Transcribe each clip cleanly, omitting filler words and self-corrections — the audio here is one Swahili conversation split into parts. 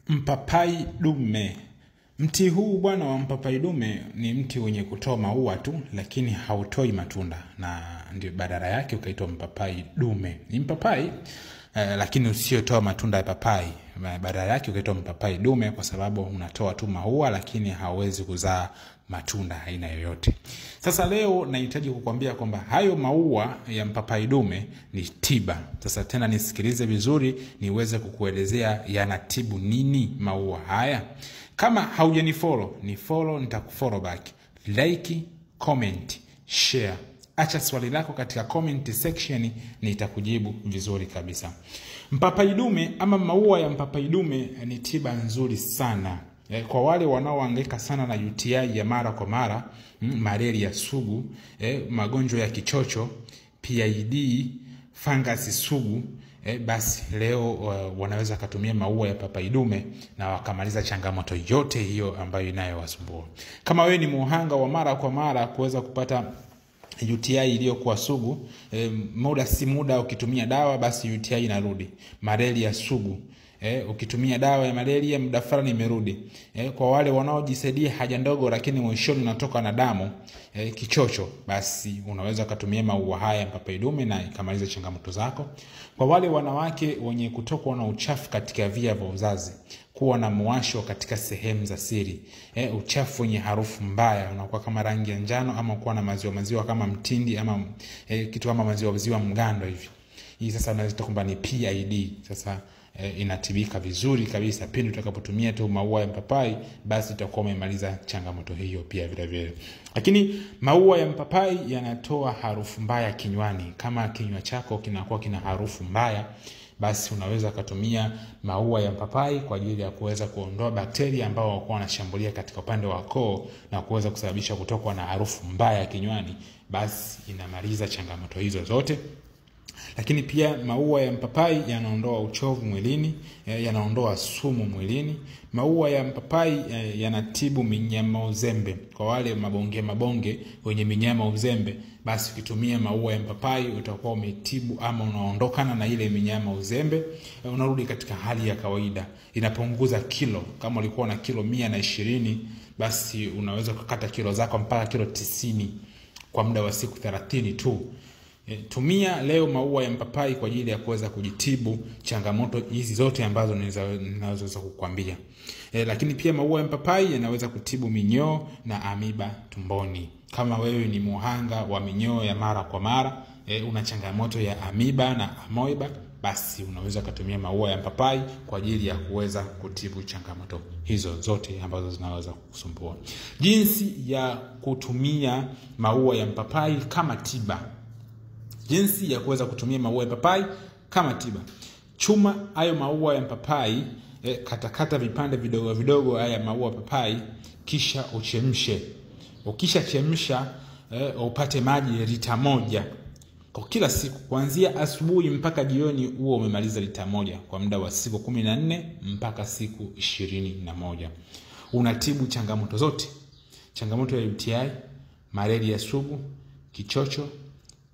Mpapai dume. Mti huu bwana wa mpapai dume ni mti wenye kutoa maua tu, lakini hautoi matunda, na ndio badala yake ukaitwa mpapai dume. Ni mpapai lakini usiotoa matunda ya papai. Badala yake ukaitwa mpapai dume kwa sababu unatoa tu maua lakini hauwezi kuzaa matunda aina yoyote. Sasa leo nahitaji kukwambia kwamba hayo maua ya mpapai dume ni tiba. Sasa tena nisikilize vizuri niweze kukuelezea yanatibu nini maua haya. Kama haujanifollow, ni follow, nitakufollow back. Like, comment, share. Acha swali lako katika comment section, nitakujibu vizuri kabisa. Mpapai dume ama maua ya mpapai dume ni tiba nzuri sana. Kwa wale wanaohangaika sana na UTI ya mara kwa mara, malaria sugu, magonjwa ya kichocho, PID, fangasi sugu, basi leo wanaweza kutumia maua ya mpapai dume na wakamaliza changamoto yote hiyo ambayo inayowasumbua. Kama wewe ni muhanga wa mara kwa mara kuweza kupata UTI iliyokuwa sugu, muda si muda ukitumia dawa basi UTI inarudi. Malaria sugu, ukitumia dawa ya malaria muda fulani imerudi. Kwa wale wanaojisaidia haja ndogo lakini mwishoni unatoka na damu, kichocho, basi unaweza kutumia maua haya mpapai dume na ikamaliza changamoto zako. Kwa wale wanawake wenye kutokwa na uchafu katika via vya uzazi, kuwa na muwasho katika sehemu za siri, uchafu wenye harufu mbaya unakuwa kama rangi ya njano, ama kuwa na maziwa kama mtindi, ama kitu kama maziwa mgando hivi, hii sasa unaweza kwamba ni PID. Sasa inatibika vizuri kabisa pindi utakapotumia tu maua ya mpapai, basi utakuwa umemaliza changamoto hiyo pia vile vile. Lakini maua ya mpapai yanatoa harufu mbaya kinywani. Kama kinywa chako kinakuwa kina harufu mbaya, basi unaweza kutumia maua ya mpapai kwa ajili ya kuweza kuondoa bakteria ambao wako wanashambulia katika upande wa koo na kuweza kusababisha kutokwa na harufu mbaya kinywani, basi inamaliza changamoto hizo zote. Lakini pia maua ya mpapai yanaondoa uchovu mwilini, yanaondoa sumu mwilini. Maua ya mpapai yanatibu minyama uzembe. Kwa wale mabonge wenye minyama uzembe, basi ukitumia maua ya mpapai utakuwa umetibu ama unaondokana na ile minyama uzembe, unarudi katika hali ya kawaida. Inapunguza kilo. Kama ulikuwa na kilo 120, basi unaweza kukata kilo zako mpaka kilo 90 kwa muda wa siku 30 tu. Tumia leo maua ya mpapai kwa ajili ya kuweza kujitibu changamoto hizi zote ambazo ninaweza kukuambia. Lakini pia maua ya mpapai yanaweza kutibu minyoo na amiba tumboni. Kama wewe ni muhanga wa minyoo ya mara kwa mara, una changamoto ya amiba na amoeba, basi unaweza kutumia maua ya mpapai kwa ajili ya kuweza kutibu changamoto hizo zote ambazo zinaweza kukusumbua. Jinsi ya kutumia maua ya mpapai kama tiba. Jinsi ya kuweza kutumia maua ya papai kama tiba. Chuma hayo maua ya papai, katakata vipande vidogo vidogo haya maua ya papai, kisha uchemshe. Ukisha chemsha, upate maji lita 1 kwa kila siku. Kuanzia asubuhi mpaka jioni huo umemaliza lita 1 kwa muda wa siku 14 mpaka siku 21. Unatibu changamoto zote. Changamoto ya UTI, malaria sugu, kichocho,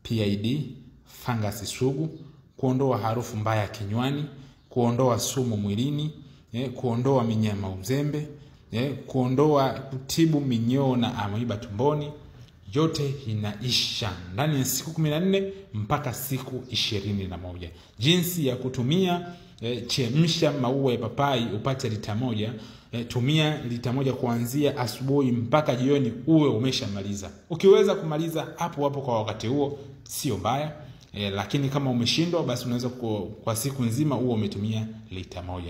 PID, fangasi sugu, kuondoa harufu mbaya kinywani, kuondoa sumu mwilini, kuondoa minyama uzembe, kutibu minyoo na amoeba tumboni. Yote inaisha ndani ya siku 14 mpaka siku 21. Jinsi ya kutumia: chemsha maua ya papai upate lita 1. Tumia lita 1 kuanzia asubuhi mpaka jioni uwe umeshamaliza. Ukiweza kumaliza hapo kwa wakati huo sio mbaya, lakini kama umeshindwa basi unaweza kwa siku nzima uwe umetumia lita 1.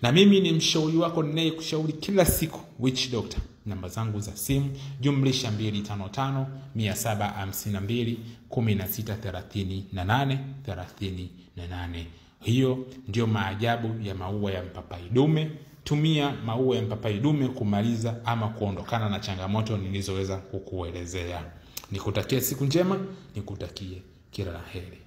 Na mimi ni mshauri wako ninayekushauri kila siku, Witch Doctor. Namba zangu za simu +255 752 16 38. Hiyo ndio maajabu ya maua ya mpapai dume. Tumia maua ya mpapai dume kumaliza ama kuondokana na changamoto nilizoweza kukuelezea. Nikutakie siku njema, nikutakie kila la heri.